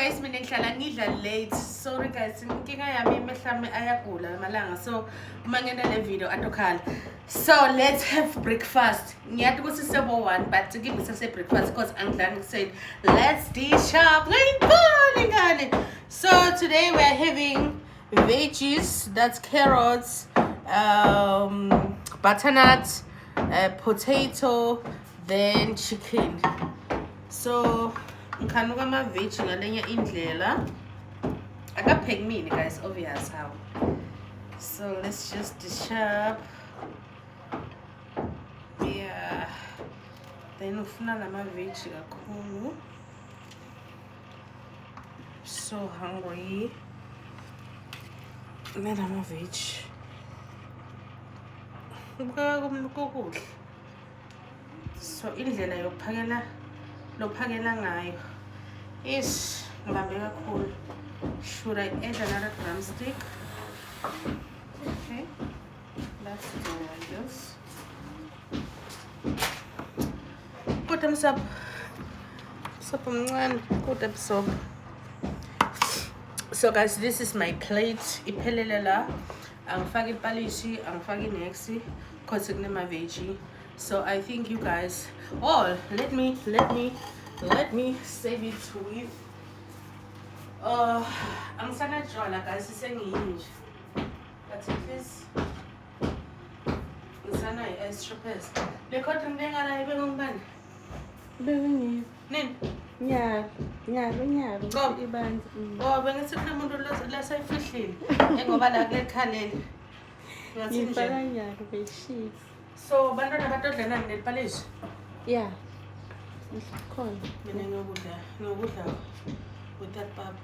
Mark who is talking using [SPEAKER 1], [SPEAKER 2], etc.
[SPEAKER 1] guys, mina ngihlala ngidla late. Sorry guys, inkinga yami emehlami ayagula malanga. So, uma ngena le video atokhala. So, let's have breakfast. Ngiyathi ukuthi sebo 1, but give me some breakfast because angidlanga said, let's dish up. So, today we are having veggies, that's carrots, butternut, potato, then chicken. So ngikhanuka ama-veggie ngalenye indlela akapheki mina guys, obvious how. So let's just dish up. Yeah, then ufuna lama-veggie kakhulu. So hungry. Lama-veggie ukudla. So indlela yokuphakela lophakela ngayo is ngibambe kakhulu. Should I add another drumstick? Okay, let's do this. Put them up mncane, put them up. So guys, this is my plate. Iphelele la. Angifaki ipalishi, angifaki nexi, cause kunema veggie. So I think you guys, let me save it with angisana jola guys, isengiyinje, but please ngisana extra paste. Le cotton bengala ibe ngubani
[SPEAKER 2] Bengi
[SPEAKER 1] nini
[SPEAKER 2] nyalo ibanzi.
[SPEAKER 1] Bengithi kunomuntu lasayifihlile ngoba la kule khaleli ngathi nje
[SPEAKER 2] Ngifaka nyalo besheet.
[SPEAKER 1] So bantwana batodla nani nepalishi?
[SPEAKER 2] Yeah. Khona.
[SPEAKER 1] Mina ngiyokudla with that pap.